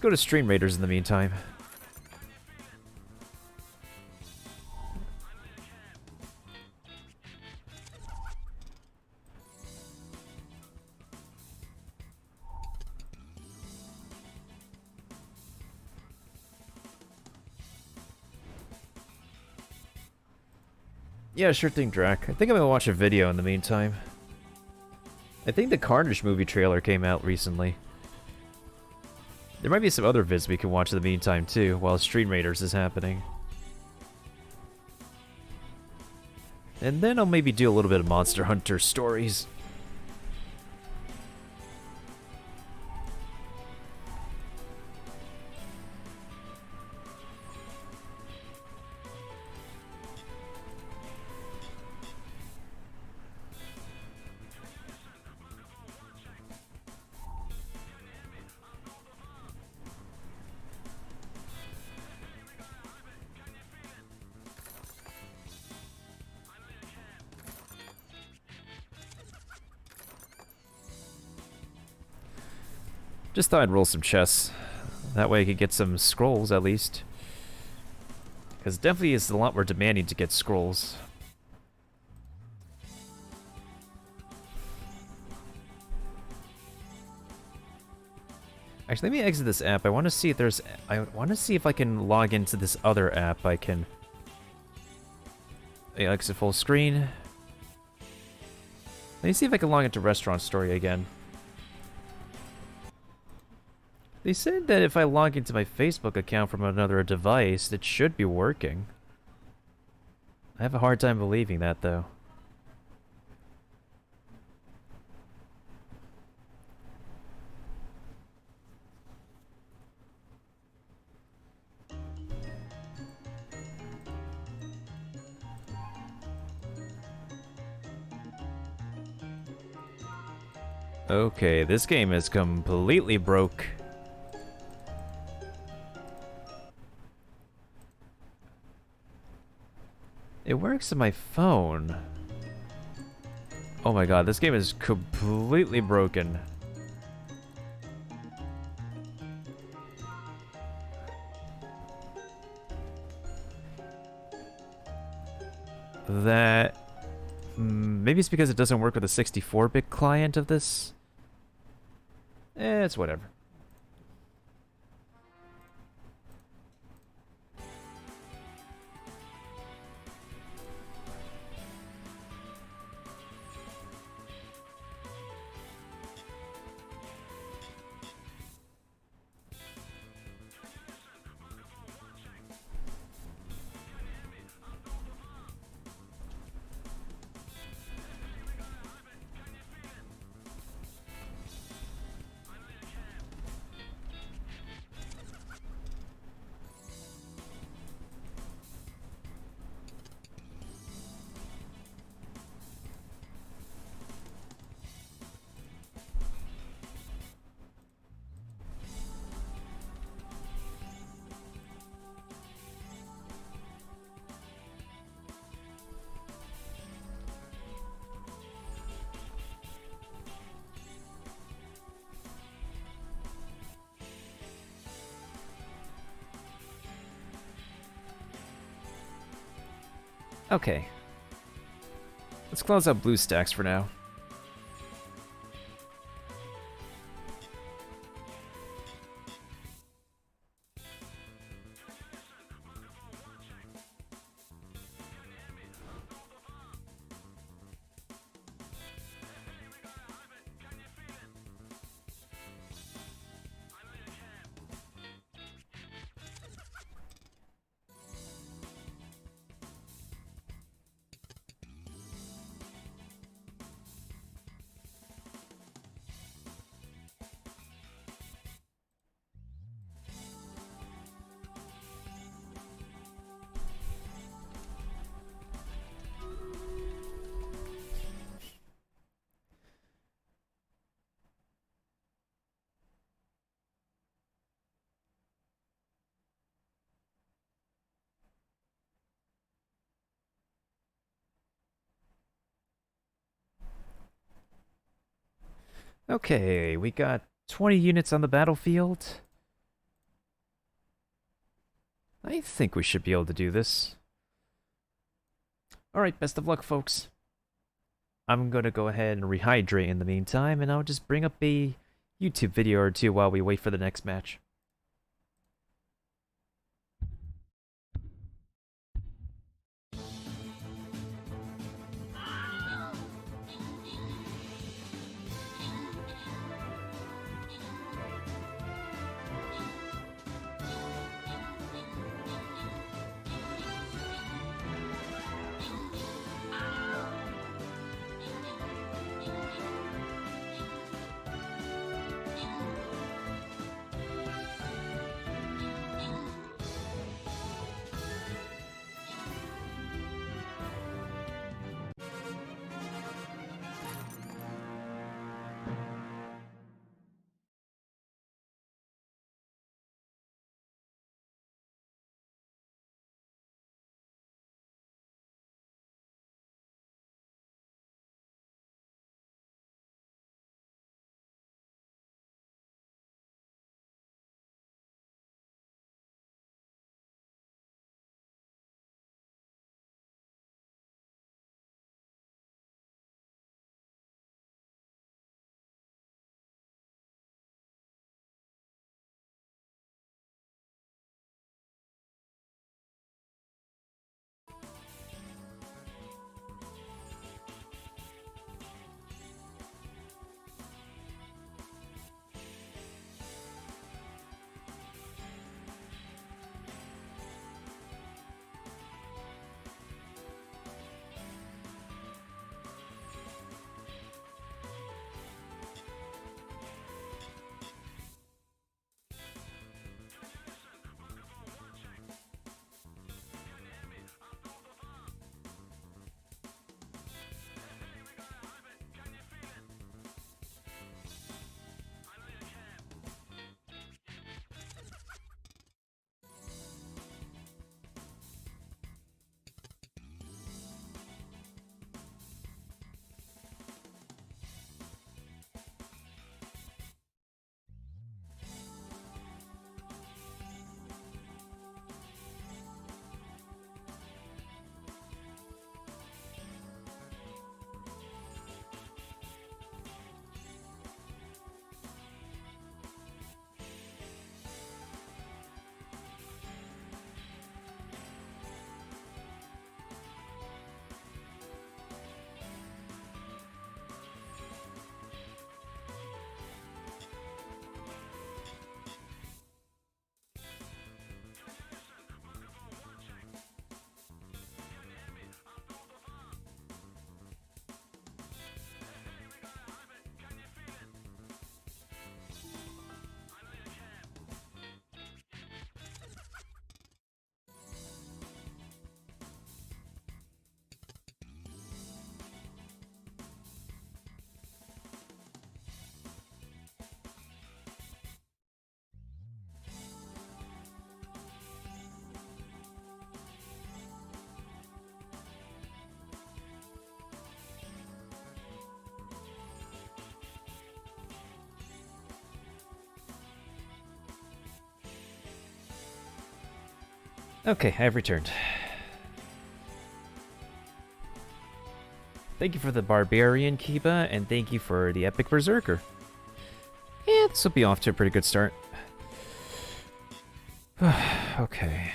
go to Stream Raiders in the meantime. Yeah, sure thing, Drac. I think I'm gonna watch a video in the meantime. I think the Carnage movie trailer came out recently. There might be some other vids we can watch in the meantime, too, while Stream Raiders is happening. And then I'll maybe do a little bit of Monster Hunter stories. Just thought I'd roll some chess. That way I could get some scrolls, at least. Because it definitely is a lot more demanding to get scrolls. Actually, let me exit this app. I want to see if there's... I want to see if I can log into this other app. I can... exit full screen. Let me see if I can log into Restaurant Story again. They said that if I log into my Facebook account from another device, it should be working. I have a hard time believing that, though. Okay, this game is completely broke. It works on my phone. Oh my god, this game is completely broken. That... maybe it's because it doesn't work with a 64-bit client of this. It's whatever. Okay. Let's close out BlueStacks for now. Okay, we got 20 units on the battlefield. I think we should be able to do this. Alright, best of luck, folks. I'm gonna go ahead and rehydrate in the meantime, and I'll just bring up a YouTube video or two while we wait for the next match. Okay, I've returned. Thank you for the Barbarian, Kiba, and thank you for the Epic Berserker. Yeah, this will be off to a pretty good start. Okay.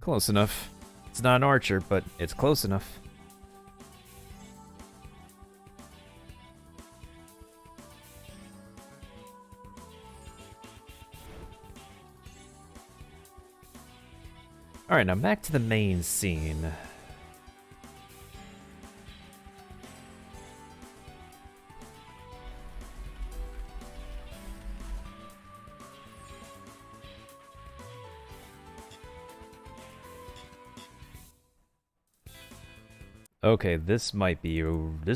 Close enough. It's not an archer, but it's close enough. Alright, now back to the main scene. Okay, this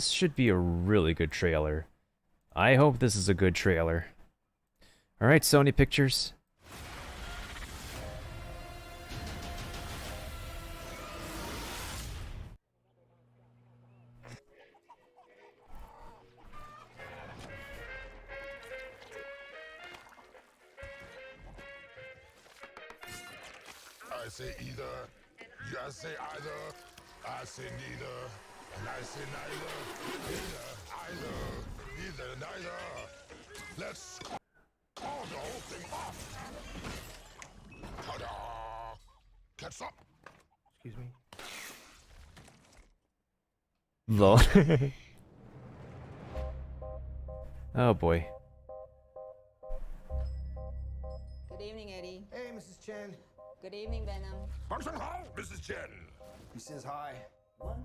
should be a really good trailer. I hope this is a good trailer. Alright, Sony Pictures. I say either, you say either, I say neither, and I say neither, neither. Let's call the whole thing off. Ta-da! Catch up. Excuse me. Lol. Oh boy. Good evening, Eddie. Hey, Mrs. Chen. Good evening, Venom. Function hall, Mrs. Chen. He says hi. One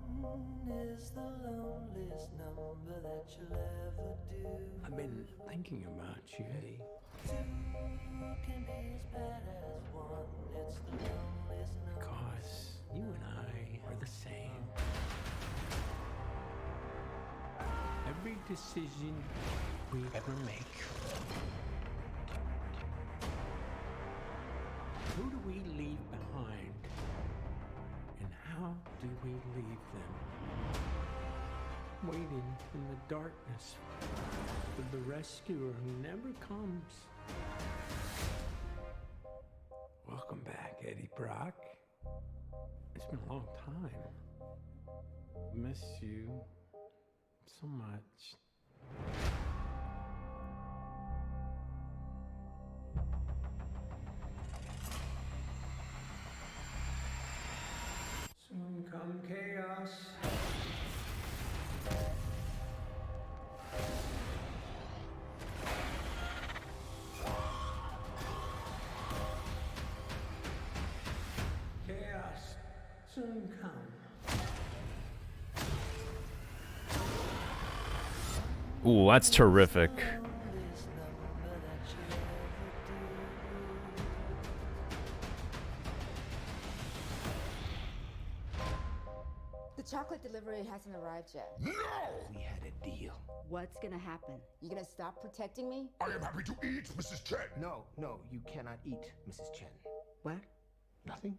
is the loneliest number that you'll ever do. I've been thinking about you, Eddie. Two can be as bad as one. It's the loneliest number. Because you and I are the same. Every decision we ever make. Who do we leave behind? And how do we leave them? Waiting in the darkness for the rescuer who never comes. Welcome back, Eddie Brock. It's been a long time. Miss you so much. Soon come chaos. Chaos soon come. Ooh, that's terrific. Loneliest number that you'll ever do. The chocolate delivery hasn't arrived yet. No! We had a deal. What's gonna happen? You gonna stop protecting me? I am happy to eat, Mrs. Chen. No, you cannot eat, Mrs. Chen. What? Nothing?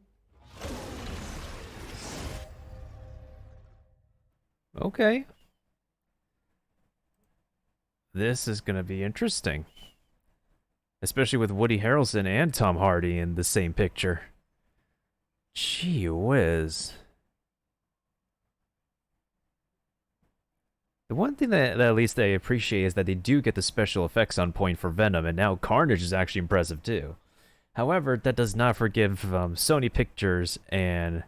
Okay. This is gonna be interesting. Especially with Woody Harrelson and Tom Hardy in the same picture. Gee whiz. The one thing that at least I appreciate is that they do get the special effects on point for Venom, and now Carnage is actually impressive too. However, that does not forgive Sony Pictures and...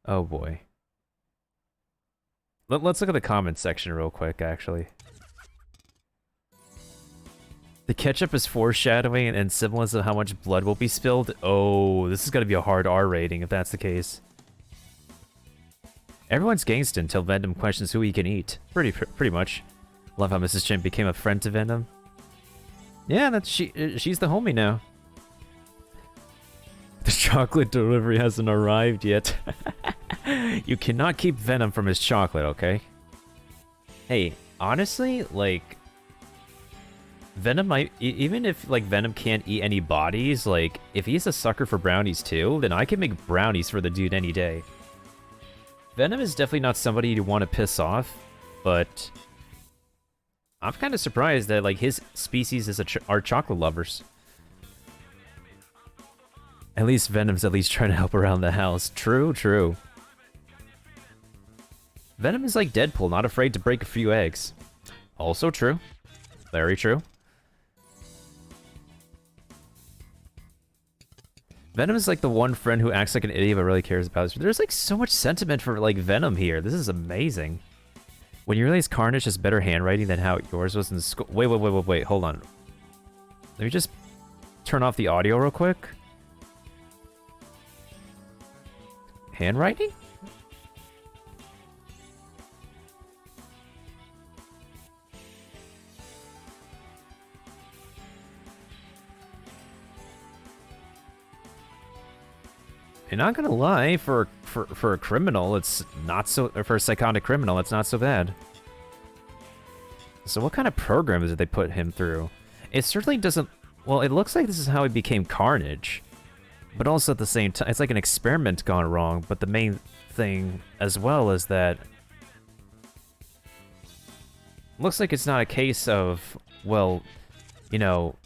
Oh boy. Let's look at the comments section real quick, actually. The ketchup is foreshadowing and semblance of how much blood will be spilled. Oh, this is going to be a hard R rating if that's the case. Everyone's gangsta until Venom questions who he can eat. Pretty much. Love how Mrs. Chen became a friend to Venom. Yeah, she's the homie now. The chocolate delivery hasn't arrived yet. You cannot keep Venom from his chocolate, okay? Hey, honestly, like... Venom might... Even if, like, Venom can't eat any bodies, like, if he's a sucker for brownies too, then I can make brownies for the dude any day. Venom is definitely not somebody you want to piss off, but... I'm kind of surprised that, like, his species are chocolate lovers. At least Venom's at least trying to help around the house. True, true. Venom is like Deadpool, not afraid to break a few eggs. Also true. Very true. Venom is like the one friend who acts like an idiot but really cares about us. There's like so much sentiment for like Venom here. This is amazing. When you realize Carnage has better handwriting than how yours was in school. Wait, hold on. Let me just turn off the audio real quick. Handwriting? And not gonna lie, for for a criminal, it's not so... Or for a psychotic criminal, it's not so bad. So what kind of programs did they put him through? It certainly doesn't... Well, it looks like this is how he became Carnage. But also at the same time, it's like an experiment gone wrong, but the main thing as well is that... Looks like it's not a case of, well, you know,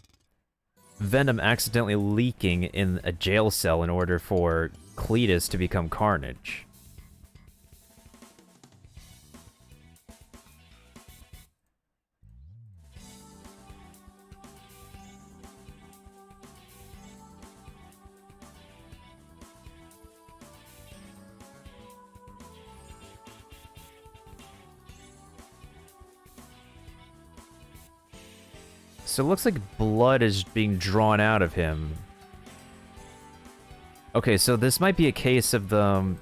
Venom accidentally leaking in a jail cell in order for Cletus to become Carnage. So it looks like blood is being drawn out of him. Okay, so this might be a case of the...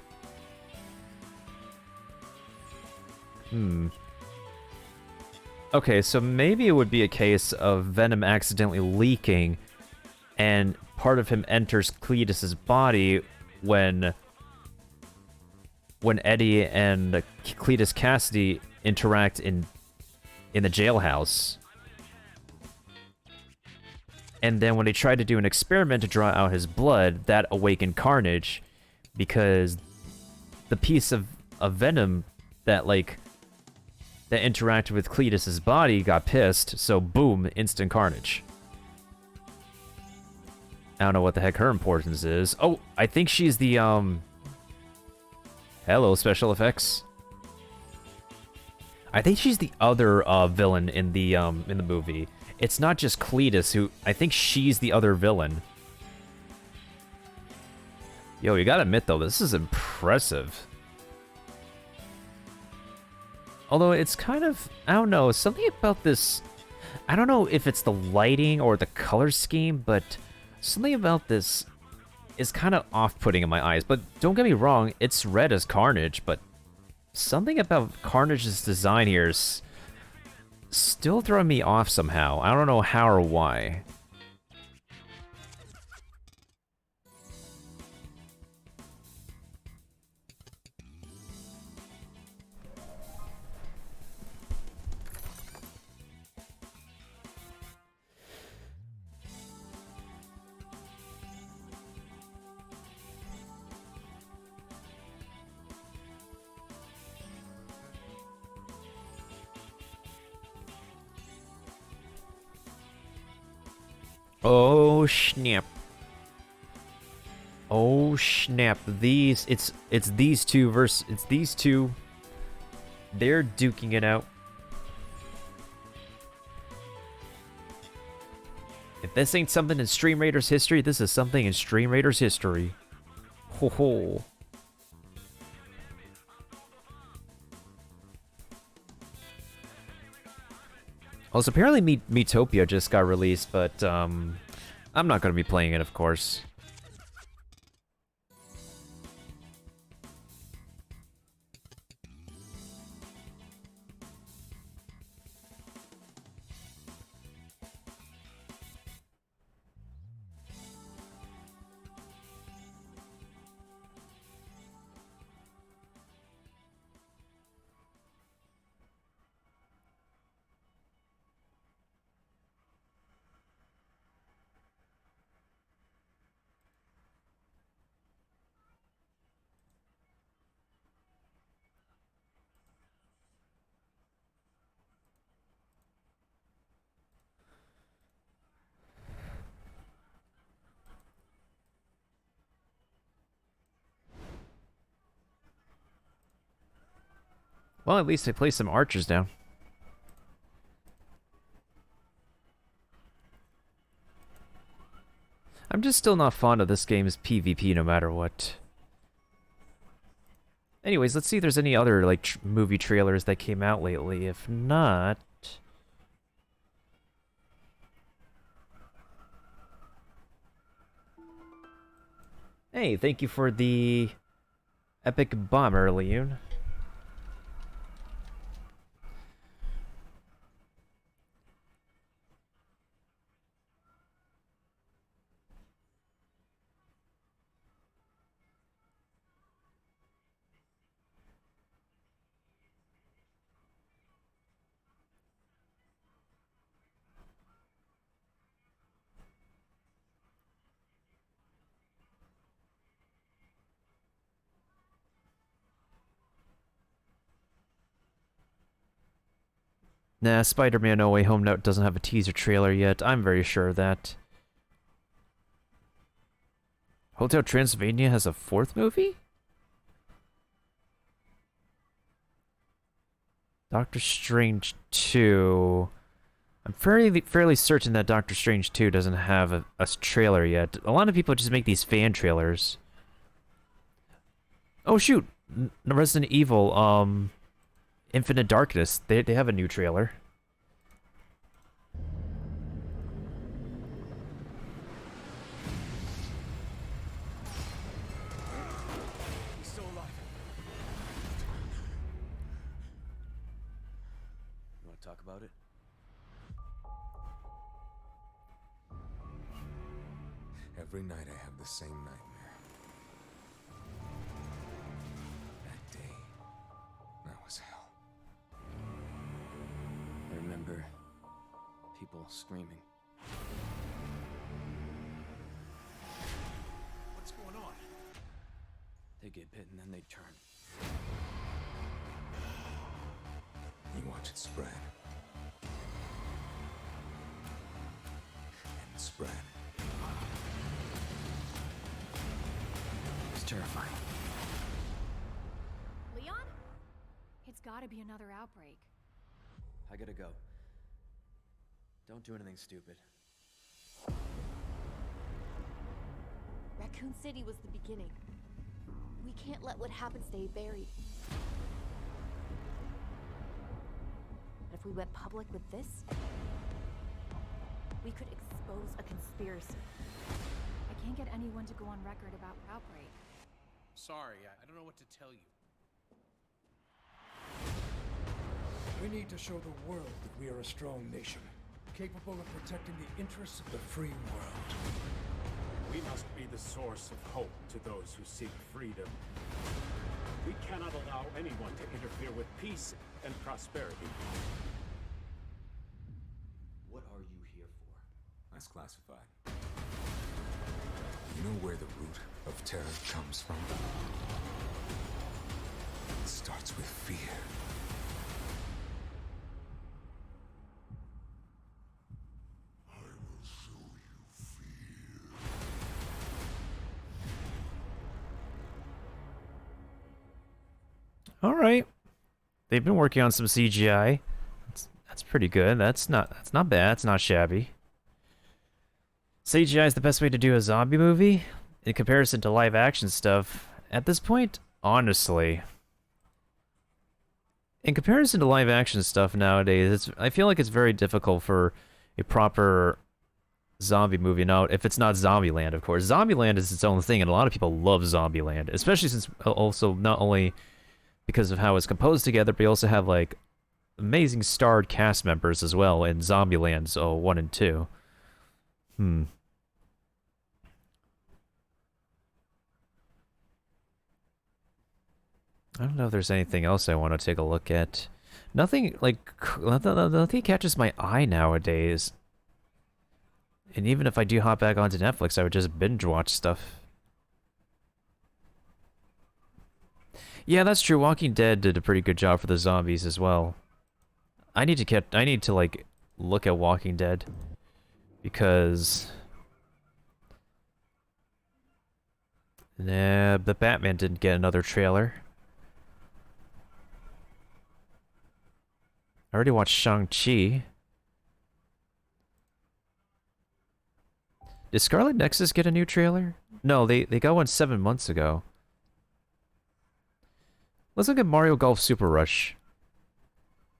Okay, so maybe it would be a case of Venom accidentally leaking, and part of him enters Cletus's body when Eddie and Cletus Cassidy interact in the jailhouse. And then when they tried to do an experiment to draw out his blood, that awakened Carnage, because the piece of Venom that, like, that interacted with Cletus's body got pissed, so boom, instant Carnage. I don't know what the heck her importance is. Oh, I think she's the, Hello, special effects. I think she's the other, villain in the movie. It's not just Cletus who... I think she's the other villain. Yo, you gotta admit, though, this is impressive. Although it's kind of... I don't know, something about this... I don't know if it's the lighting or the color scheme, but something about this is kind of off-putting in my eyes. But don't get me wrong, it's red as Carnage, but something about Carnage's design here is still throwing me off somehow. I don't know how or why. Oh snap. Oh snap. It's these two versus... It's these two. They're duking it out. If this ain't something in Stream Raiders history, this is something in Stream Raiders history. Ho ho. Well, so apparently Miitopia just got released, but I'm not going to be playing it, of course. Well, at least I placed some archers down. I'm just still not fond of this game's PvP no matter what. Anyways, let's see if there's any other, like, movie trailers that came out lately. If not... Hey, thank you for the epic bomber, Leon. Nah, Spider-Man No Way Home Note doesn't have a teaser trailer yet. I'm very sure of that. Hotel Transylvania has a 4th movie? Doctor Strange 2... I'm fairly certain that Doctor Strange 2 doesn't have a trailer yet. A lot of people just make these fan trailers. Oh shoot! Resident Evil, Infinite Darkness, they have a new trailer. He's still alive. You want to talk about it? Every night I have the same nightmare. That day, that was hell. I remember people screaming. What's going on? They get bit and then they turn. You watch it spread. And spread. It's terrifying. Leon? It's gotta be another outbreak. I gotta go. Don't do anything stupid. Raccoon City was the beginning. We can't let what happened stay buried. If we went public with this, we could expose a conspiracy. I can't get anyone to go on record about outbreak. Sorry, I don't know what to tell you. We need to show the world that we are a strong nation, capable of protecting the interests of the free world. We must be the source of hope to those who seek freedom. We cannot allow anyone to interfere with peace and prosperity. What are you here for? That's classified. You know where the root of terror comes from? It starts with fear. I will show you fear. All right. They've been working on some CGI. That's pretty good. That's not bad. It's not shabby. CGI is the best way to do a zombie movie in comparison to live action stuff. At this point, honestly, in comparison to live action stuff nowadays, I feel like it's very difficult for a proper zombie movie. Now, if it's not Zombieland, of course. Zombieland is its own thing, and a lot of people love Zombieland, especially since also not only because of how it's composed together, but you also have like amazing starred cast members as well in Zombieland 1 and 2. I don't know if there's anything else I want to take a look at. Nothing catches my eye nowadays. And even if I do hop back onto Netflix, I would just binge watch stuff. Yeah, that's true. Walking Dead did a pretty good job for the zombies as well. I need to like look at Walking Dead because nah, the Batman didn't get another trailer. I already watched Shang-Chi. Did Scarlet Nexus get a new trailer? No, they got one 7 months ago. Let's look at Mario Golf Super Rush,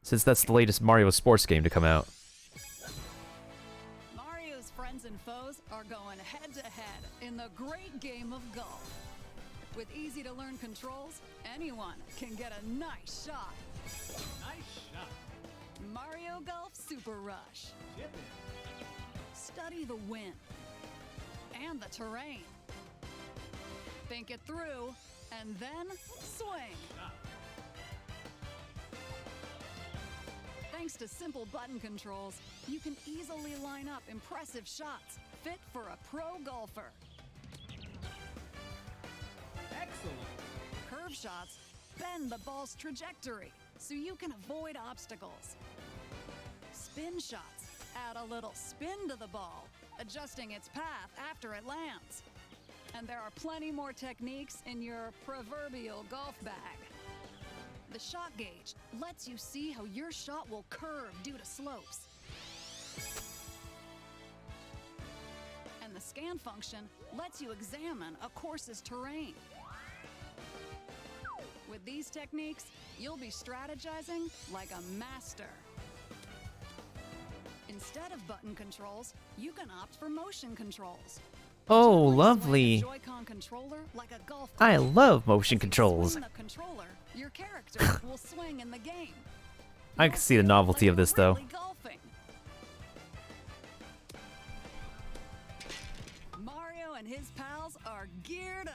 since that's the latest Mario sports game to come out. Mario's friends and foes are going head-to-head in the great game of golf. With easy-to-learn controls, anyone can get a nice shot. Nice shot. Mario Golf Super Rush. Chip in. Study the wind and the terrain. Think it through, and then swing. Thanks to simple button controls, you can easily line up impressive shots fit for a pro golfer. Excellent. Curve shots bend the ball's trajectory so you can avoid obstacles. spin shots. Add a little spin to the ball, adjusting its path after it lands. And there are plenty more techniques in your proverbial golf bag. The shot gauge lets you see how your shot will curve due to slopes. And the scan function lets you examine a course's terrain. With these techniques, you'll be strategizing like a master. Instead of button controls, you can opt for motion controls. Oh, Gently lovely. swing a Joy-Con controller like a golf I club. love motion As you controls. swing the controller, your character will swing in the game. I can see the novelty of this, though. Really golfing. Mario and his pals are geared up.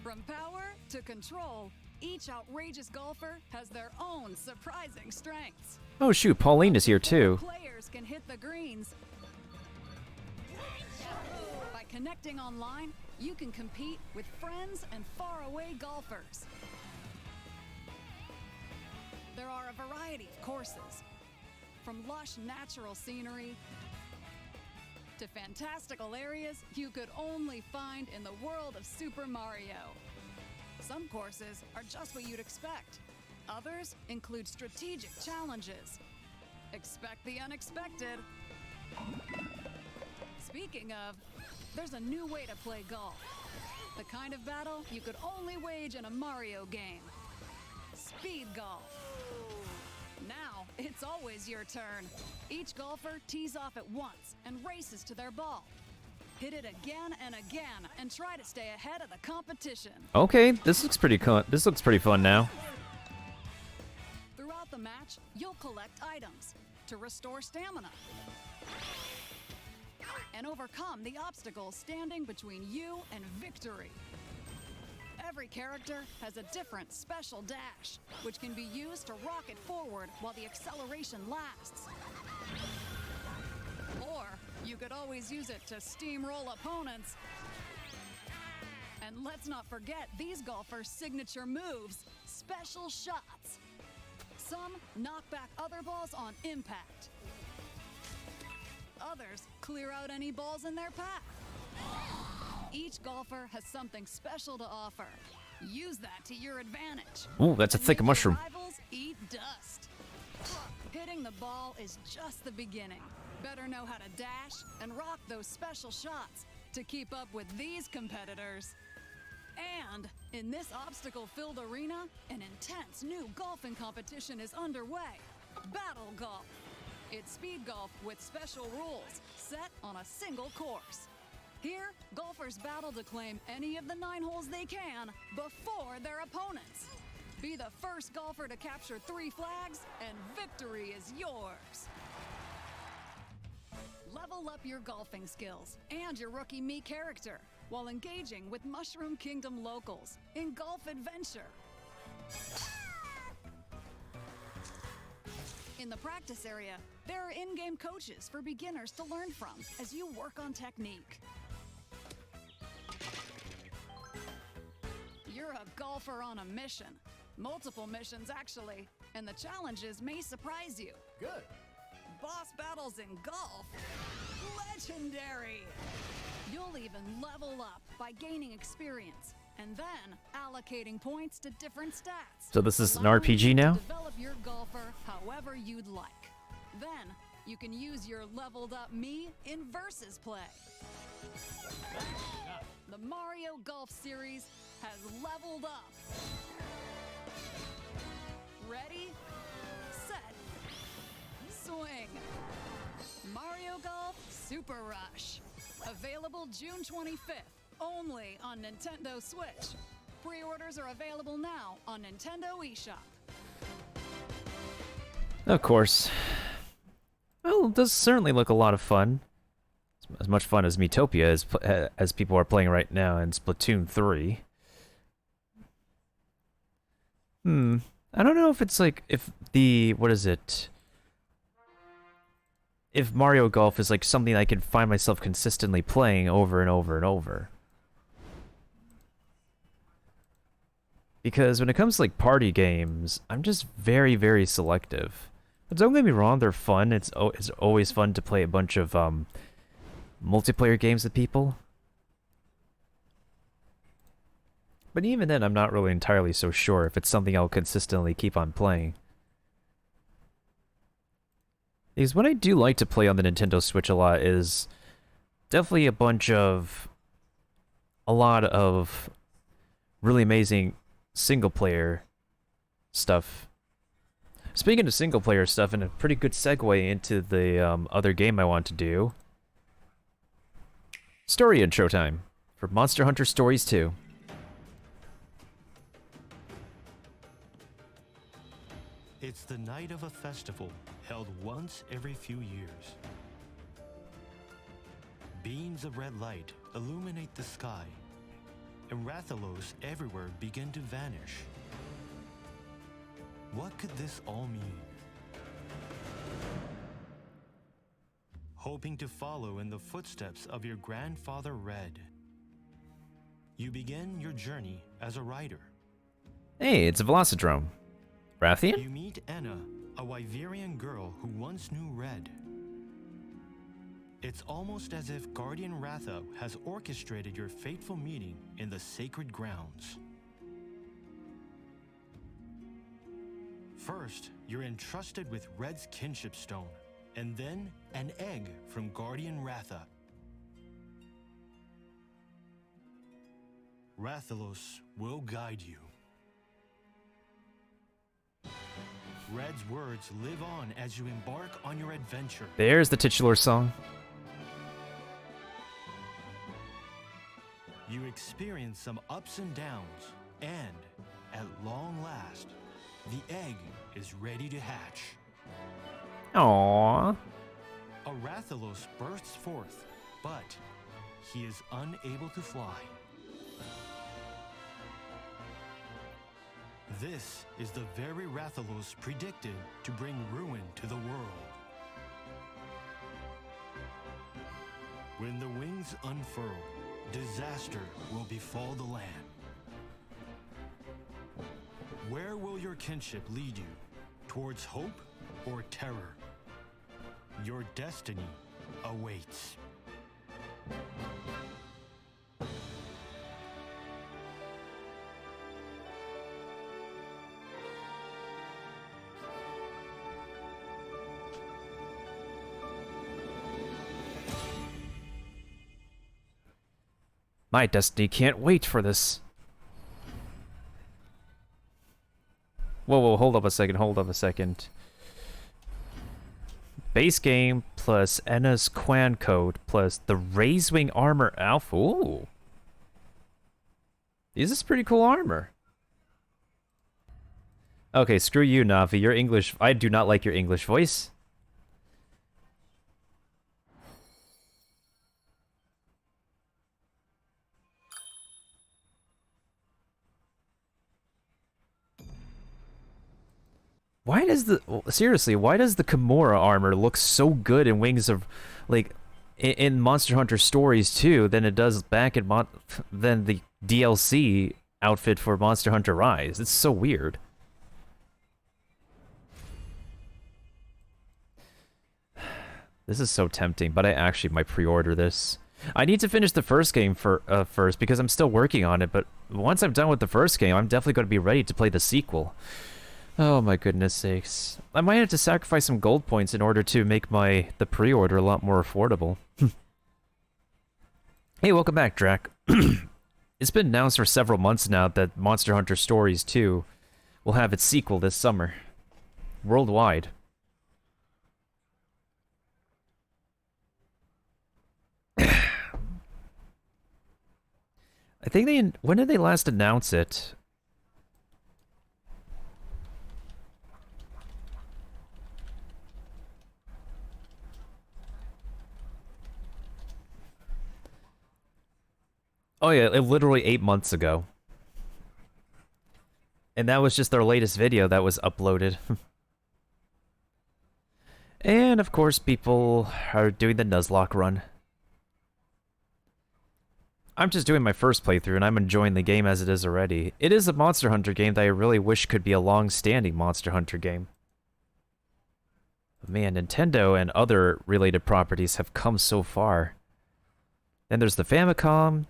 From power to control, each outrageous golfer has their own surprising strengths. Oh shoot, Pauline is here too. Players can hit the greens. By connecting online, you can compete with friends and faraway golfers. There are a variety of courses, from lush natural scenery to fantastical areas you could only find in the world of Super Mario. Some courses are just what you'd expect. Others include strategic challenges. Expect the unexpected. Speaking of, there's a new way to play golf. The kind of battle you could only wage in a Mario game. Speed golf. Now, it's always your turn. Each golfer tees off at once and races to their ball. Hit it again and again and try to stay ahead of the competition. Okay, this looks pretty fun now. Throughout the match, you'll collect items to restore stamina and overcome the obstacles standing between you and victory. Every character has a different special dash, which can be used to rocket forward while the acceleration lasts. Or you could always use it to steamroll opponents. And let's not forget these golfers' signature moves, special shots. Some knock back other balls on impact. Others clear out any balls in their path. Each golfer has something special to offer. Use that to your advantage. Ooh, that's a thick Make mushroom. your rivals eat dust. Hitting the ball is just the beginning. Better know how to dash and rock those special shots to keep up with these competitors. And in this obstacle-filled arena, an intense new golfing competition is underway. Battle Golf. It's speed golf with special rules set on a single course. Here, golfers battle to claim any of the 9 holes they can before their opponents. Be the first golfer to capture 3 flags, and victory is yours. Level up your golfing skills and your rookie me character while engaging with Mushroom Kingdom locals in Golf Adventure. In the practice area, there are in-game coaches for beginners to learn from as you work on technique. You're a golfer on a mission. Multiple missions, actually, and the challenges may surprise you. Good. Boss battles in golf? Legendary! You'll even level up by gaining experience and then allocating points to different stats. So this is an allowing RPG you to now? Develop your golfer however you'd like. Then you can use your leveled up me in versus play. The Mario Golf series has leveled up. Ready, set, swing. Mario Golf Super Rush. Available June 25th, only on Nintendo Switch. Pre-orders are available now on Nintendo eShop. Of course. Well, it does certainly look a lot of fun. As much fun as Miitopia as people are playing right now in Splatoon 3. I don't know if it's like, if Mario Golf is like something I can find myself consistently playing over and over and over. Because when it comes to like party games, I'm just very, very selective. But don't get me wrong, they're fun. It's always fun to play a bunch of multiplayer games with people. But even then, I'm not really entirely so sure if it's something I'll consistently keep on playing. Because what I do like to play on the Nintendo Switch a lot is definitely a lot of really amazing single-player stuff. Speaking of single-player stuff, and a pretty good segue into the other game I want to do, story intro time for Monster Hunter Stories 2. It's the night of a festival held once every few years. Beams of red light illuminate the sky, and Rathalos everywhere begin to vanish. What could this all mean? Hoping to follow in the footsteps of your grandfather Red, you begin your journey as a rider. Hey, it's a Velocidrome. Rathian? You meet Enna, a Wyverian girl who once knew Red. It's almost as if Guardian Ratha has orchestrated your fateful meeting in the sacred grounds. First, you're entrusted with Red's kinship stone, and then an egg from Guardian Ratha. Rathalos will guide you. Red's words live on as you embark on your adventure. There's the titular song. You experience some ups and downs, and at long last, the egg is ready to hatch. Aww. A Rathalos bursts forth, but he is unable to fly. This is the very Rathalos predicted to bring ruin to the world. When the wings unfurl, disaster will befall the land. Where will your kinship lead you? Towards hope or terror? Your destiny awaits. My destiny can't wait for this. Whoa, hold up a second. Base game plus Enna's Quan code plus the Raisewing armor alpha. Ooh. This is pretty cool armor. Okay, screw you, Navi. Your English... I do not like your English voice. Why does the... Seriously, why does the Kimura armor look so good in Wings of... Like, in Monster Hunter Stories 2 than it does back in... than the DLC outfit for Monster Hunter Rise? It's so weird. This is so tempting, but I actually might pre-order this. I need to finish the first game first because I'm still working on it, but once I'm done with the first game, I'm definitely going to be ready to play the sequel. Oh my goodness sakes. I might have to sacrifice some gold points in order to make the pre-order a lot more affordable. Hey, welcome back, Drac. It's been announced for several months now that Monster Hunter Stories 2 will have its sequel this summer. Worldwide. I think when did they last announce it? Oh yeah, literally 8 months ago. And that was just their latest video that was uploaded. And of course people are doing the Nuzlocke run. I'm just doing my first playthrough and I'm enjoying the game as it is already. It is a Monster Hunter game that I really wish could be a long-standing Monster Hunter game. Man, Nintendo and other related properties have come so far. Then there's the Famicom,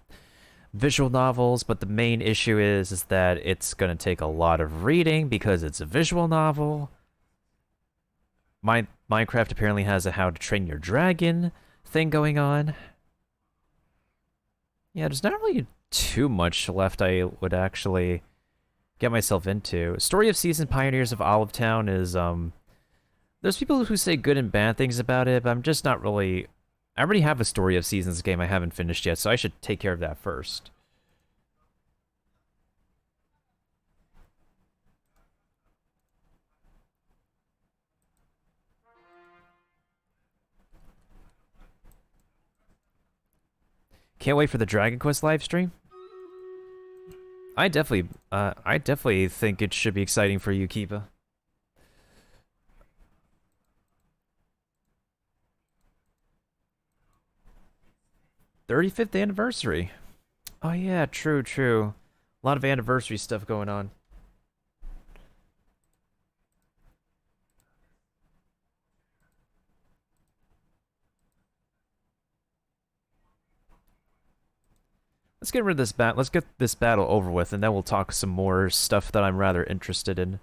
visual novels, but the main issue is that it's going to take a lot of reading because it's a visual novel. Minecraft apparently has a How to Train Your Dragon thing going on. Yeah, there's not really too much left I would actually get myself into. Story of Seas and Pioneers of Olive Town is, there's people who say good and bad things about it, but I'm just not really... I already have a Story of Seasons game I haven't finished yet, so I should take care of that first. Can't wait for the Dragon Quest livestream. I definitely think it should be exciting for you, Kiba. 35th anniversary. Oh yeah, true. A lot of anniversary stuff going on. Let's get rid of this Let's get this battle over with, and then we'll talk some more stuff that I'm rather interested in.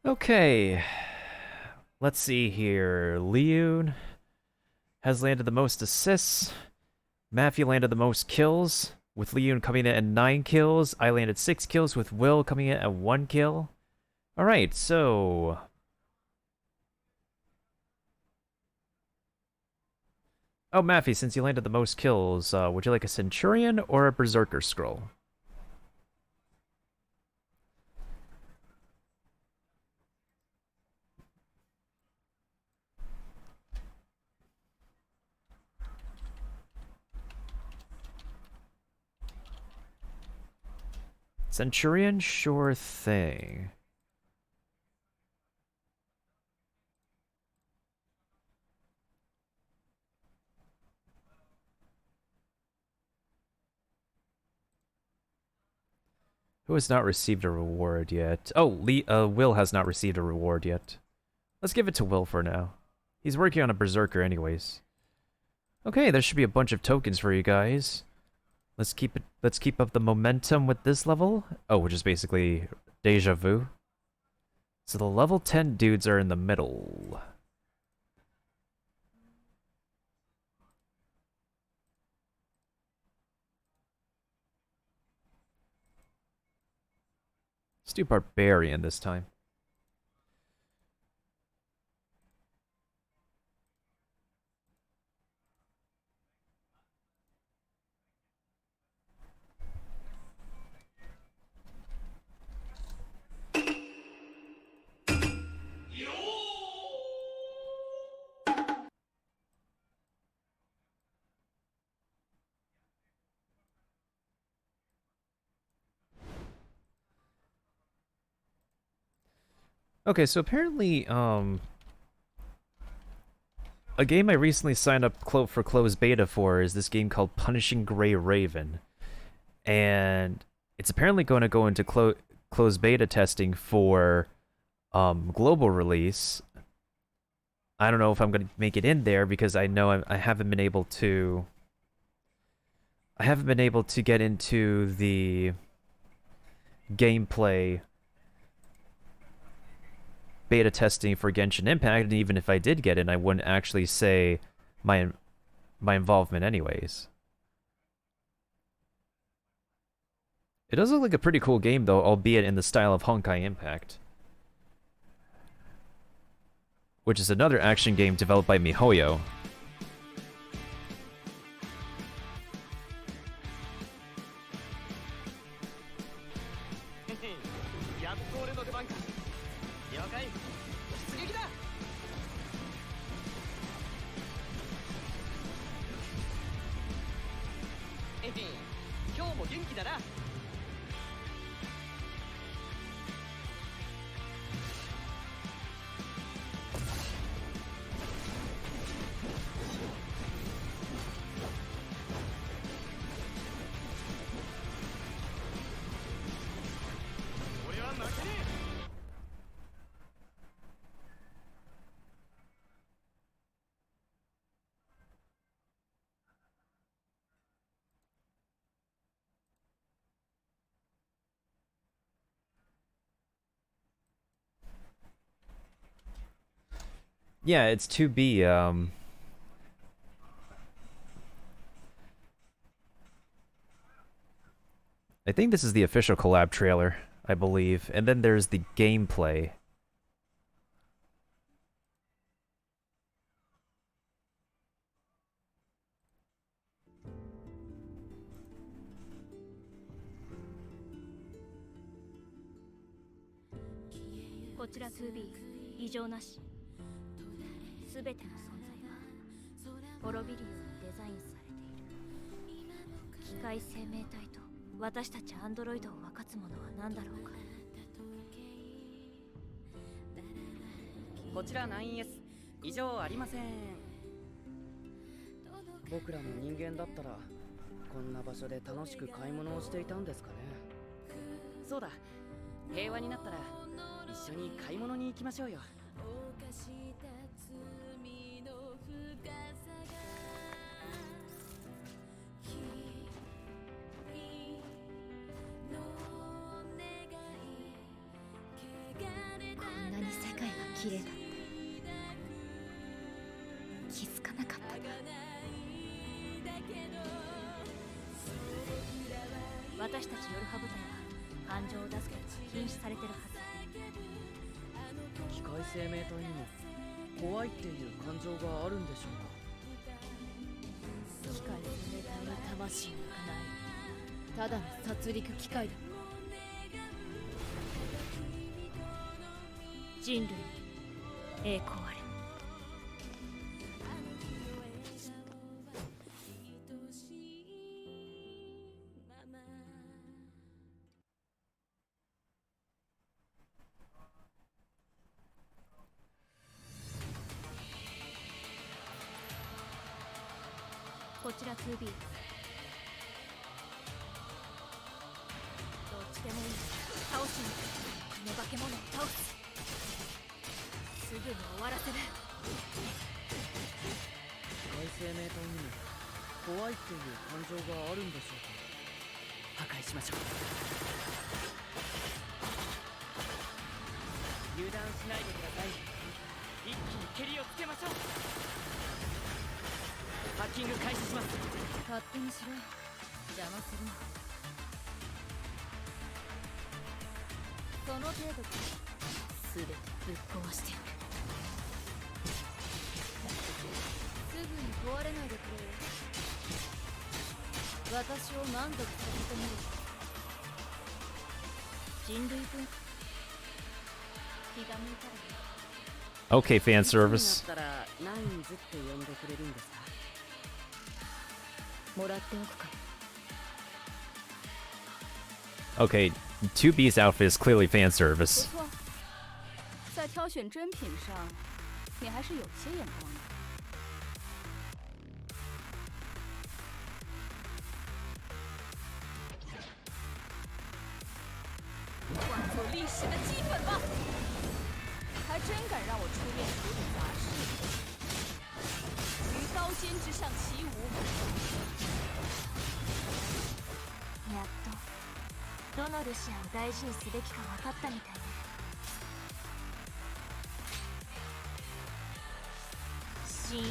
Okay, let's see here. Leon has landed the most assists. Matthew landed the most kills, with Leon coming in at 9 kills. I landed 6 kills, with Will coming in at 1 kill. Alright, so... Oh, Matthew, since you landed the most kills, would you like a Centurion or a Berserker Scroll? Centurion, sure thing. Who has not received a reward yet? Oh, Will has not received a reward yet. Let's give it to Will for now. He's working on a Berserker anyways. Okay, there should be a bunch of tokens for you guys. Let's keep up the momentum with this level. Oh, which is basically deja vu. So the level 10 dudes are in the middle. Let's do Barbarian this time. Okay, so apparently, a game I recently signed up for closed beta for is this game called Punishing Gray Raven. And it's apparently going to go into closed beta testing for global release. I don't know if I'm going to make it in there because I know I haven't been able to... I haven't been able to get into the gameplay beta testing for Genshin Impact, and even if I did get it, I wouldn't actually say my involvement anyways. It does look like a pretty cool game though, albeit in the style of Honkai Impact, which is another action game developed by MiHoYo. Yeah, it's 2B. I think this is the official collab trailer, I believe. And then there's the gameplay. Okay, fan service. Okay, 2B's outfit is clearly fan service. 在挑选真品上，你还是有些眼光的。化作历史的齑粉吧！还真敢让我出面处理杂事，于刀尖之上起舞。やっとどのルシアを大事にすべきか分かったみたいね。深淵に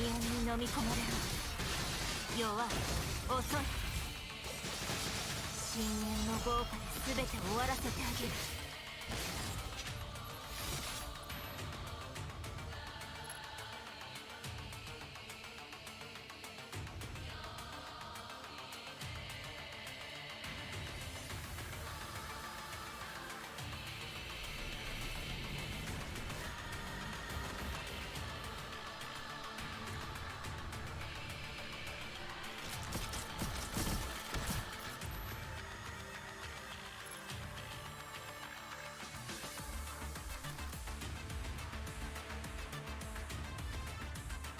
飲み込まれろ。弱い、遅い。深淵の豪華で全て終わらせてあげる。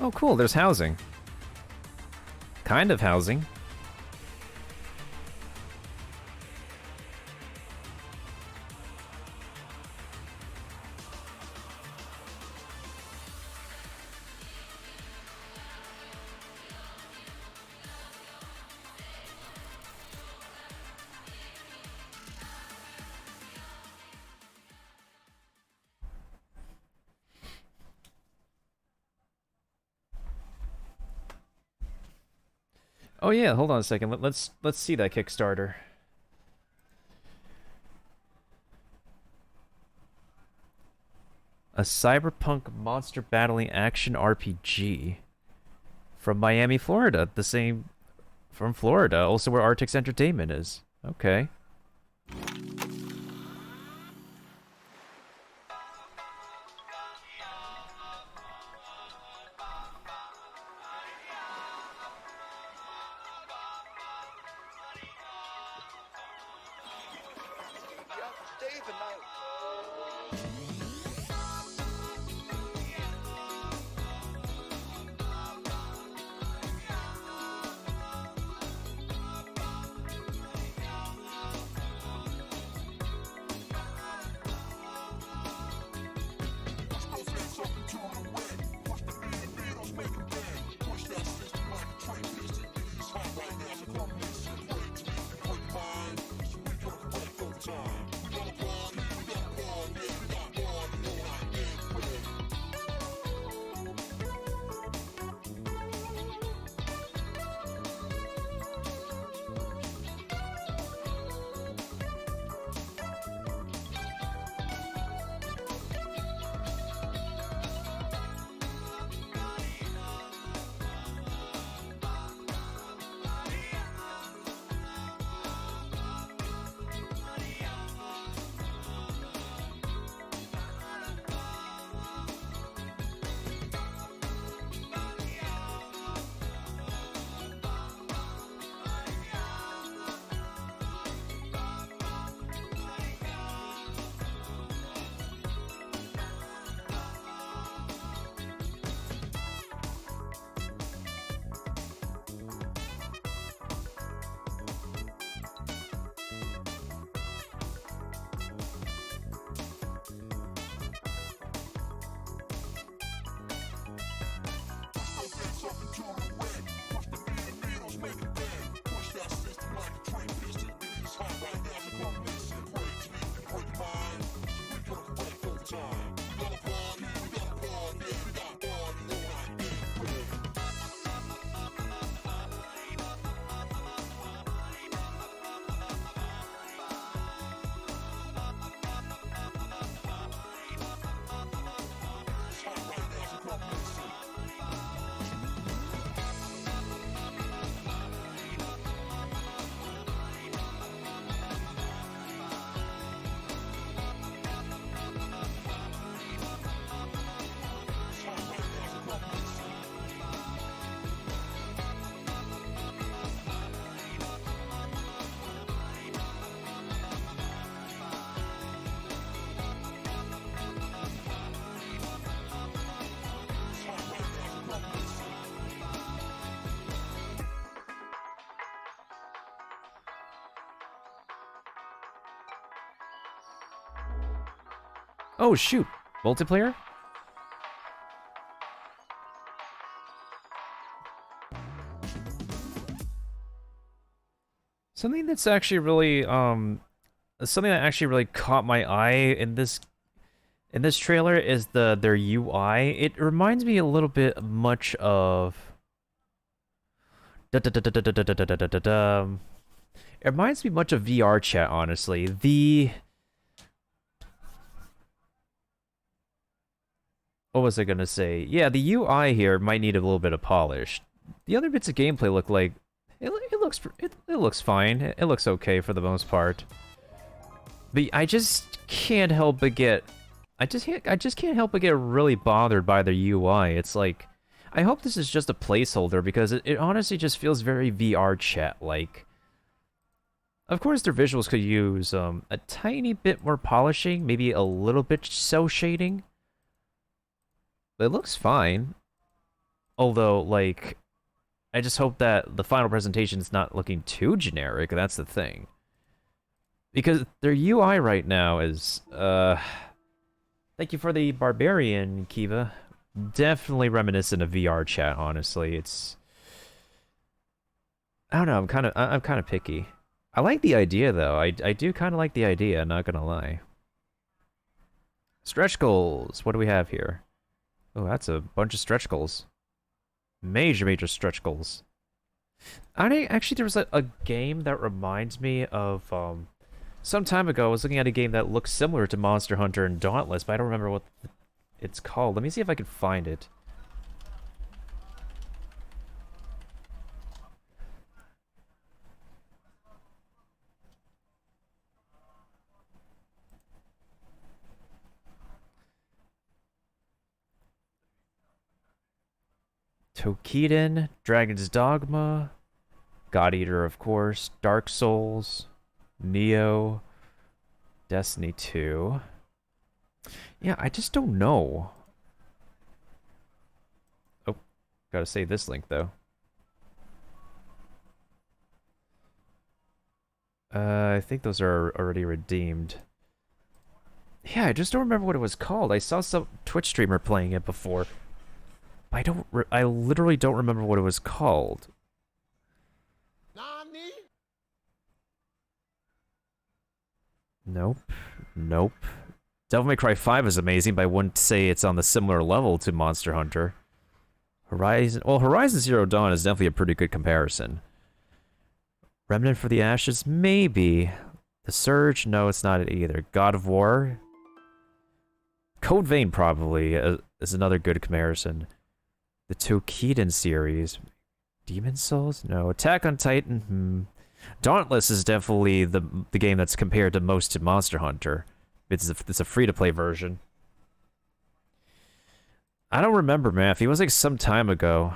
Oh, cool, there's housing. Kind of housing. Oh yeah, hold on a second. Let's see that Kickstarter. A cyberpunk monster battling action RPG from Miami, Florida. The same from Florida, also where Artix Entertainment is. Okay. Oh, shoot. Multiplayer? Something that's actually really, something that actually really caught my eye in in this trailer is their UI. It reminds me a little bit much of. It reminds me much of VR chat, honestly. What was I gonna say? Yeah, the UI here might need a little bit of polish. The other bits of gameplay look like it looks fine. It looks okay for the most part. But I just can't help but get I just can't help but get really bothered by the UI. It's like I hope this is just a placeholder because it honestly just feels very VR chat like. Of course, their visuals could use a tiny bit more polishing, maybe a little bit cel shading. It looks fine. Although, like, I just hope that the final presentation is not looking too generic. That's the thing. Because their UI right now is, thank you for the Barbarian, Kiva. Definitely reminiscent of VR chat, honestly. It's... I don't know, I'm kind of picky. I like the idea, though. I do kind of like the idea, not gonna lie. Stretch goals. What do we have here? Oh, that's a bunch of stretch goals. Major stretch goals. Actually, there was a game that reminds me of, some time ago, I was looking at a game that looks similar to Monster Hunter and Dauntless, but I don't remember what it's called. Let me see if I can find it. Tokiden, Dragon's Dogma, God Eater, of course, Dark Souls, Neo, Destiny 2. Yeah, I just don't know. Oh, gotta save this link, though. I think those are already redeemed. Yeah, I just don't remember what it was called. I saw some Twitch streamer playing it before. I literally don't remember what it was called. Nani? Nope. Devil May Cry 5 is amazing, but I wouldn't say it's on the similar level to Monster Hunter. Horizon Zero Dawn is definitely a pretty good comparison. Remnant for the Ashes, maybe. The Surge, no, it's not it either. God of War? Code Vein probably is another good comparison. The Tokiden series. Demon Souls? No. Attack on Titan? Dauntless is definitely the game that's compared the most to Monster Hunter. It's a free-to-play version. I don't remember, man. It was like some time ago.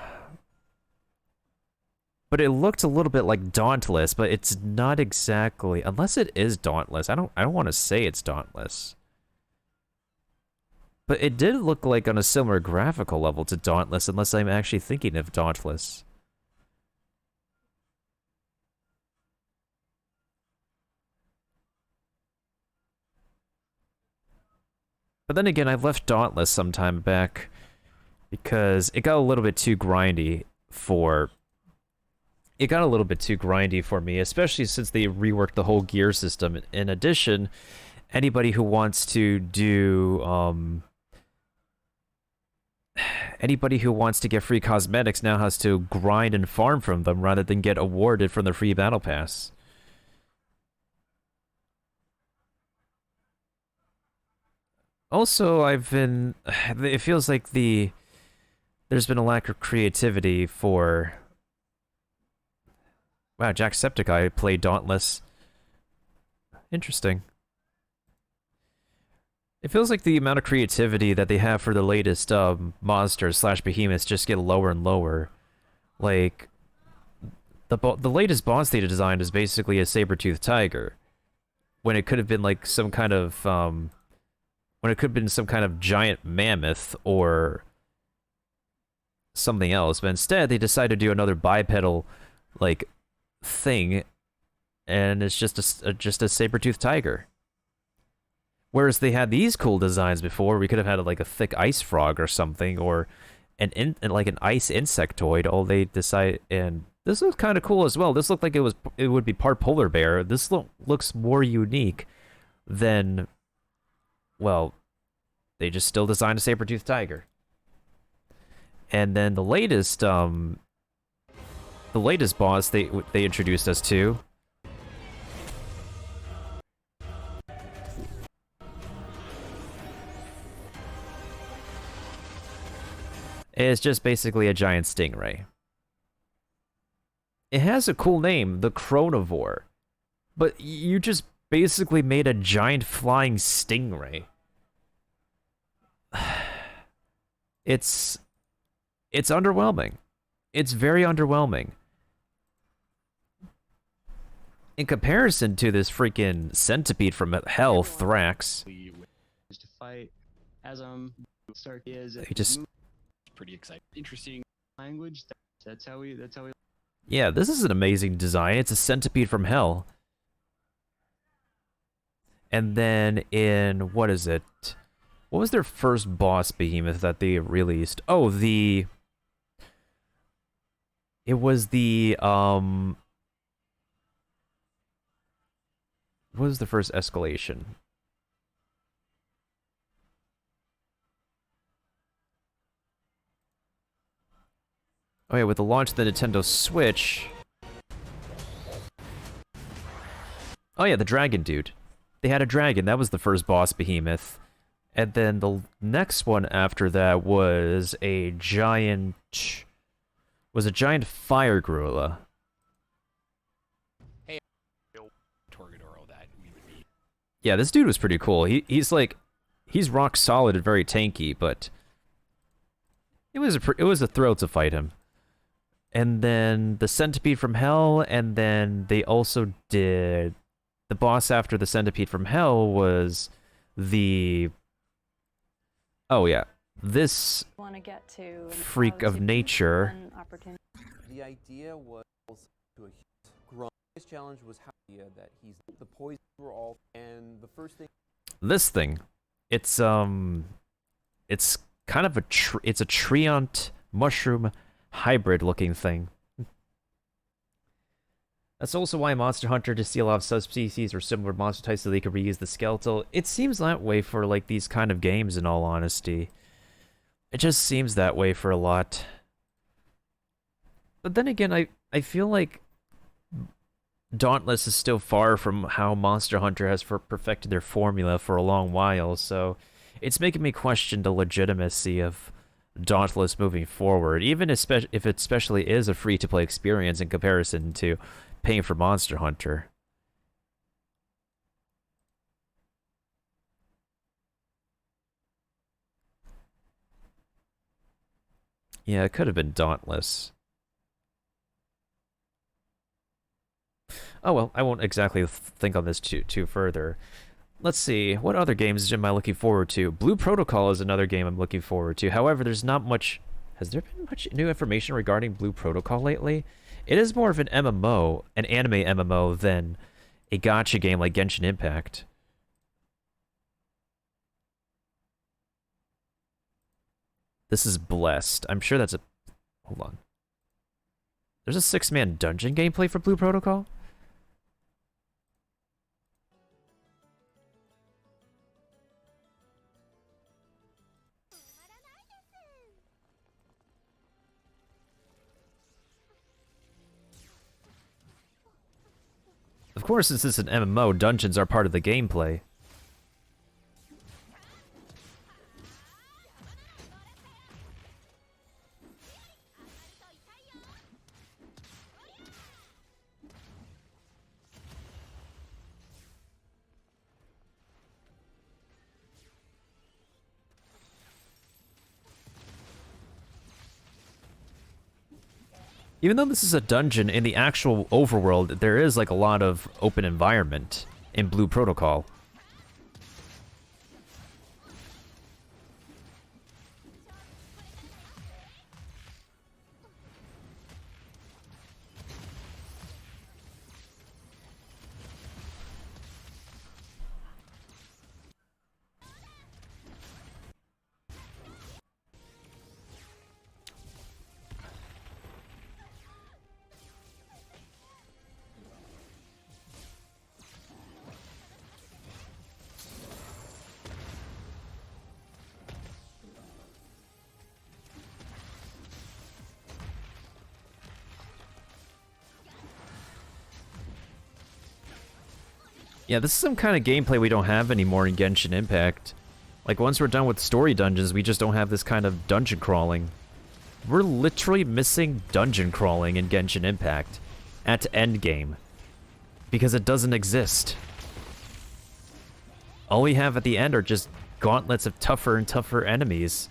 But it looked a little bit like Dauntless, but it's not exactly... Unless it is Dauntless. I don't want to say it's Dauntless. But it did look like on a similar graphical level to Dauntless, unless I'm actually thinking of Dauntless. But then again, I left Dauntless some time back because it got a little bit too grindy for... It got a little bit too grindy for me, especially since they reworked the whole gear system. In addition, anybody who wants to do... Anybody who wants to get free cosmetics now has to grind and farm from them rather than get awarded from the free battle pass. Also, it feels like there's been a lack of creativity for... Wow, Jacksepticeye played Dauntless. Interesting. It feels like the amount of creativity that they have for the latest monsters / behemoths just get lower and lower. Like, the latest boss data design is basically a saber-toothed tiger, when it could have been like some kind of when it could have been some kind of giant mammoth or something else. But instead, they decided to do another bipedal like thing, and it's just a saber-toothed tiger. Whereas they had these cool designs before, we could have had like a thick ice frog or something, or like an ice insectoid. All they decide, and this looks kind of cool as well. This looked like it would be part polar bear. This looks more unique than, well, They just still designed a saber-toothed tiger. And then the latest boss they introduced us to is just basically a giant stingray. It has a cool name, the Chronivore, but you just basically made a giant flying stingray. It's underwhelming. It's very underwhelming. In comparison to this freaking centipede from hell, Thrax. To fight as Stark is. He just pretty exciting, interesting language. That's how we. Yeah, this is an amazing design. It's a centipede from hell. And then in what is it? What was their first boss behemoth that they released? Oh, it was the what was the first escalation? Oh yeah, with the launch of the Nintendo Switch. Oh yeah, the dragon dude. They had a dragon. That was the first boss behemoth. And then the next one after that was a giant fire gorilla. Hey, Torgadoro, that we would meet. Yeah, this dude was pretty cool. He's rock solid and very tanky, but it was a thrill to fight him. And then the centipede from hell, and then they also did the boss after the centipede from hell was the this freak of nature. The idea was to a Grunt. His challenge was how that he's the poison were all, and the first thing. This thing, it's kind of it's a treant mushroom hybrid looking thing. That's also why Monster Hunter to steal off subspecies or similar monster types so they could reuse the skeletal. It seems that way for like these kind of games, in all honesty. It just seems that way for a lot. But then again, I feel like Dauntless is still far from how Monster Hunter has perfected their formula for a long while, so it's making me question the legitimacy of Dauntless moving forward, even if it especially is a free-to-play experience in comparison to paying for Monster Hunter. Yeah, it could have been Dauntless. Oh well, I won't exactly think on this too further. Let's see, what other games am I looking forward to? Blue Protocol is another game I'm looking forward to. However, there's not much... Has there been much new information regarding Blue Protocol lately? It is more of an MMO, an anime MMO, than a gacha game like Genshin Impact. This is Blessed. I'm sure that's a... Hold on. There's a 6-man dungeon gameplay for Blue Protocol? Of course, since this is an MMO, dungeons are part of the gameplay. Even though this is a dungeon, in the actual overworld, there is like a lot of open environment in Blue Protocol. Yeah, this is some kind of gameplay we don't have anymore in Genshin Impact. Like, once we're done with story dungeons, we just don't have this kind of dungeon crawling. We're literally missing dungeon crawling in Genshin Impact at endgame. Because it doesn't exist. All we have at the end are just gauntlets of tougher and tougher enemies.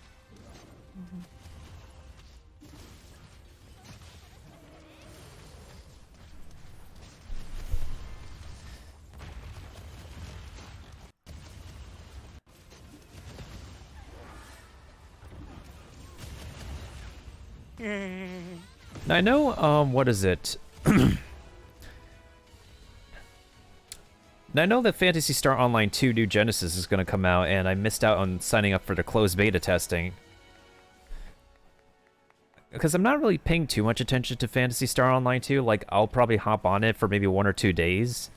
Now, I know, what is it? Now, I know that Phantasy Star Online 2 New Genesis is going to come out, and I missed out on signing up for the closed beta testing. Because I'm not really paying too much attention to Phantasy Star Online 2. Like, I'll probably hop on it for maybe 1 or 2 days.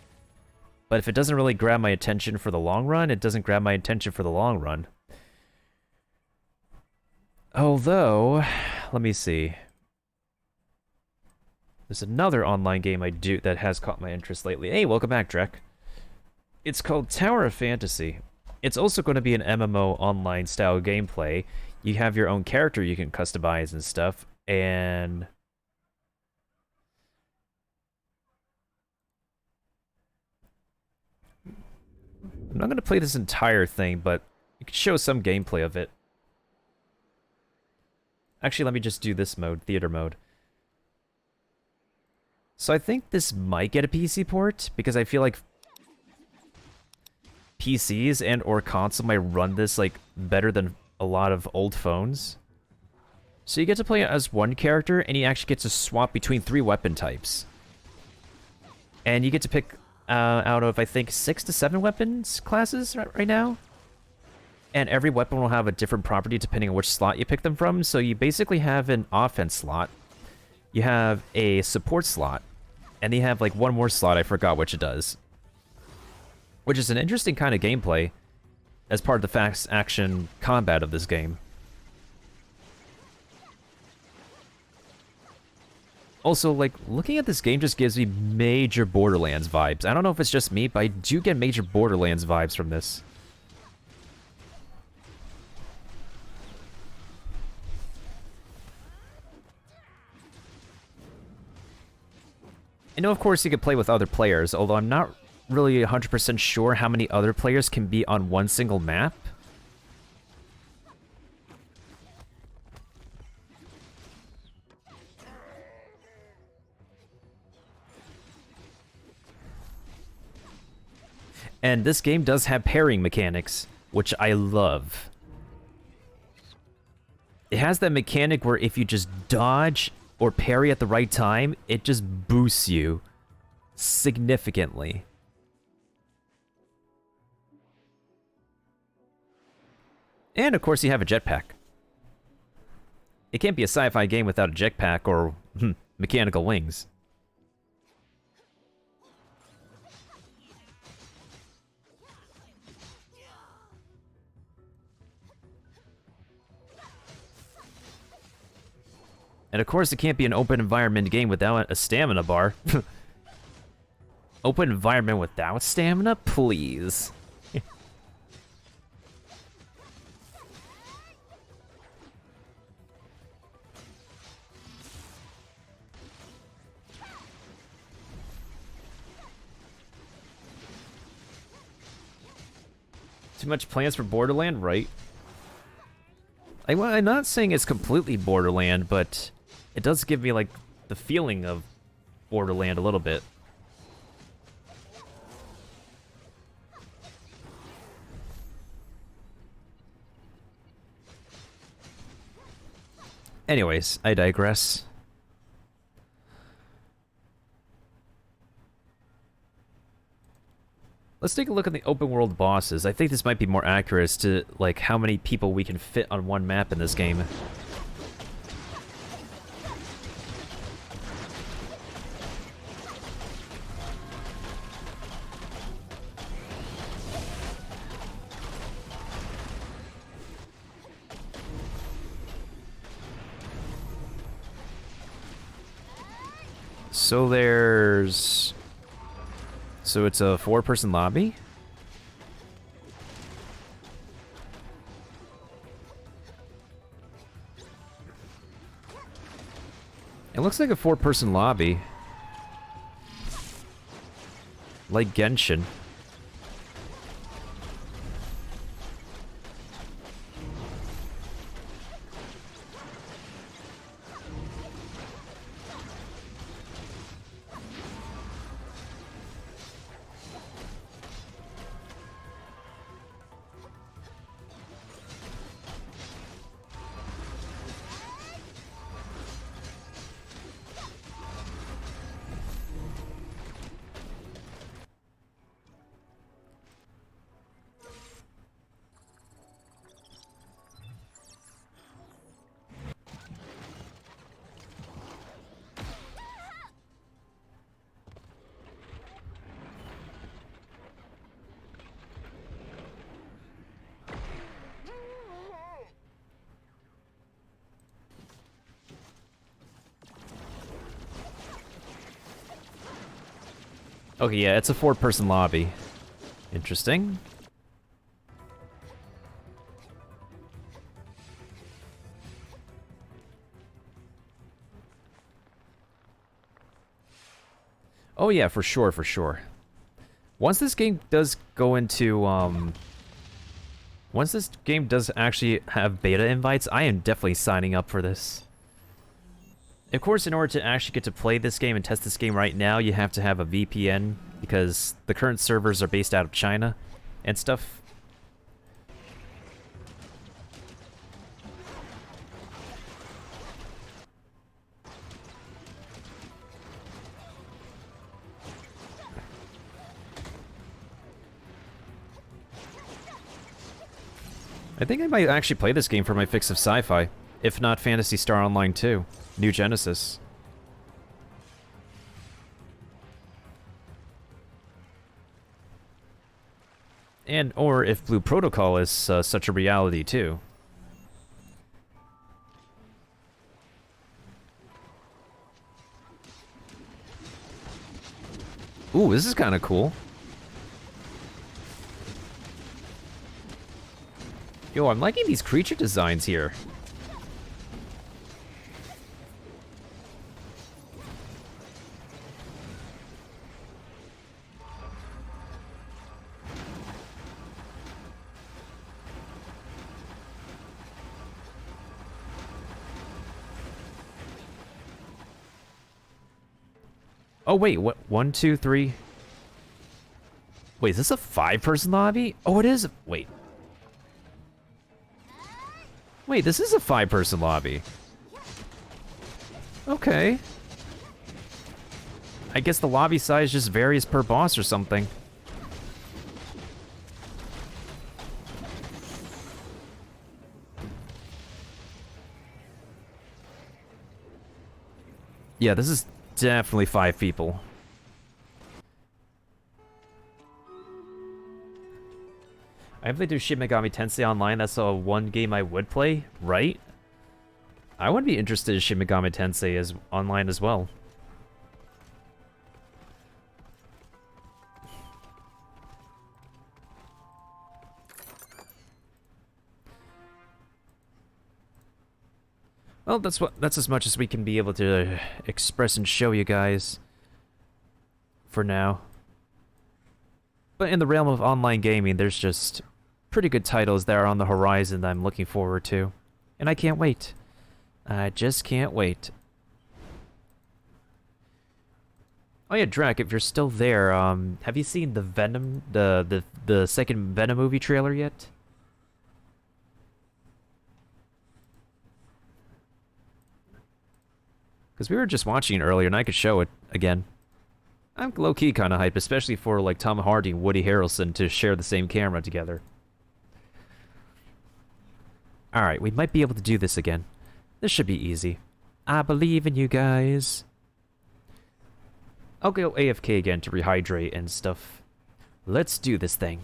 But if it doesn't really grab my attention for the long run, it doesn't grab my attention for the long run. Although, let me see. There's another online game I do that has caught my interest lately. Hey, welcome back, Drek. It's called Tower of Fantasy. It's also going to be an MMO online style gameplay. You have your own character you can customize and stuff, and I'm not going to play this entire thing, but you can show some gameplay of it. Actually, let me just do this mode, theater mode. So I think this might get a PC port, because I feel like PCs and or console might run this like better than a lot of old phones. So you get to play as one character, and you actually get to swap between 3 weapon types. And you get to pick out of, I think, 6 to 7 weapons classes right now. And every weapon will have a different property depending on which slot you pick them from. So you basically have an offense slot, you have a support slot, and you have like one more slot, I forgot which it does. Which is an interesting kind of gameplay as part of the fast action combat of this game. Also, like, looking at this game just gives me major Borderlands vibes. I don't know if it's just me, but I do get major Borderlands vibes from this. I know, of course, you could play with other players, although I'm not really 100% sure how many other players can be on one single map. And this game does have pairing mechanics, which I love. It has that mechanic where if you just dodge or parry at the right time, it just boosts you significantly. And of course you have a jetpack. It can't be a sci-fi game without a jetpack or mechanical wings. And of course it can't be an open environment game without a stamina bar. Open environment without stamina? Please. Too much plans for Borderland, right? I'm not saying it's completely Borderland, but it does give me, like, the feeling of Borderland a little bit. Anyways, I digress. Let's take a look at the open world bosses. I think this might be more accurate as to, like, how many people we can fit on one map in this game. So there's So it's a 4-person lobby? It looks like a 4-person lobby. Like Genshin. Okay, yeah, it's a 4-person lobby. Interesting. Oh yeah, for sure, for sure. Once this game does go into, once this game does actually have beta invites, I am definitely signing up for this. Of course, in order to actually get to play this game and test this game right now, you have to have a VPN, because the current servers are based out of China and stuff. I think I might actually play this game for my fix of sci-fi, if not Phantasy Star Online 2, New Genesis. And, or if Blue Protocol is such a reality too. Ooh, this is kind of cool. Yo, I'm liking these creature designs here. Oh, wait, what? 1, 2, 3. Wait, is this a 5-person lobby? Oh, it is. Wait. Wait, this is a 5-person lobby. Okay. I guess the lobby size just varies per boss or something. Yeah, this is definitely 5 people. I haven't played through Shin Megami Tensei Online. That's one game I would play, right? I would be interested in Shin Megami Tensei as online as well. Well, that's as much as we can be able to express and show you guys for now. But in the realm of online gaming, there's just pretty good titles that are on the horizon that I'm looking forward to. And I can't wait. I just can't wait. Oh yeah, Drac, if you're still there, have you seen the Venom, the second Venom movie trailer yet? Because we were just watching it earlier, and I could show it again. I'm low-key kind of hype, especially for like Tom Hardy and Woody Harrelson to share the same camera together. Alright, we might be able to do this again. This should be easy. I believe in you guys. I'll go AFK again to rehydrate and stuff. Let's do this thing.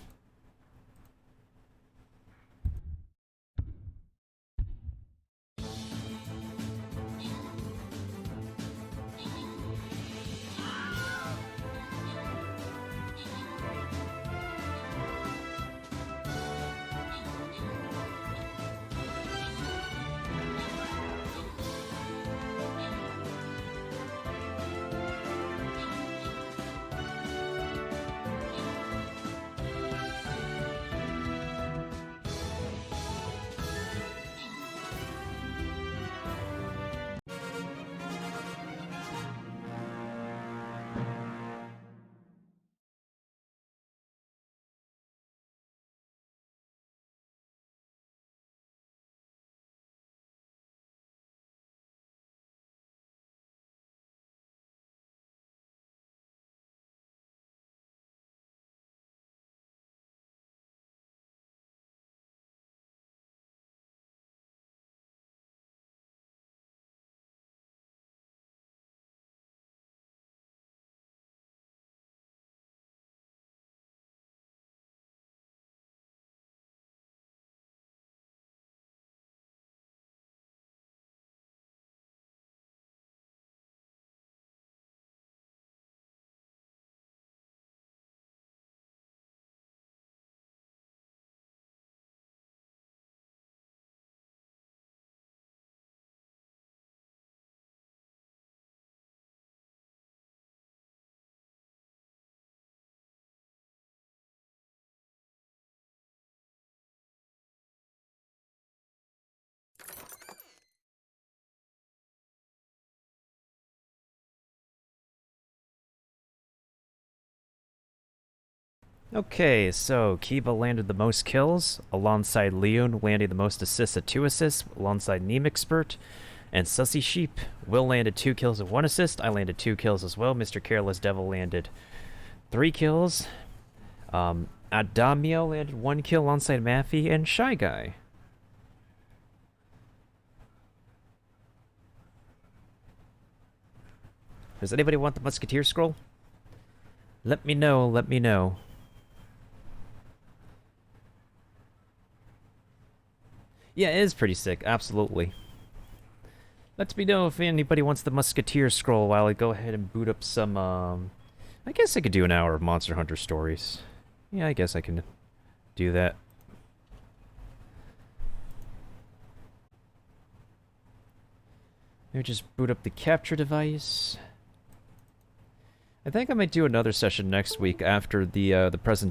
Okay, so Kiba landed the most kills, alongside Leon landing the most assists at 2 assists, alongside Neemexpert, and Sussy Sheep. Will landed 2 kills and 1 assist. I landed 2 kills as well. Mr. Careless Devil landed 3 kills. Adamio landed 1 kill alongside Maffy and Shy Guy. Does anybody want the Musketeer scroll? Let me know, let me know. Yeah, it is pretty sick, absolutely. Let me know if anybody wants the Musketeer scroll while I go ahead and boot up some, I guess I could do an hour of Monster Hunter stories. Yeah, I guess I can do that. Maybe just boot up the capture device. I think I might do another session next week after the presentation.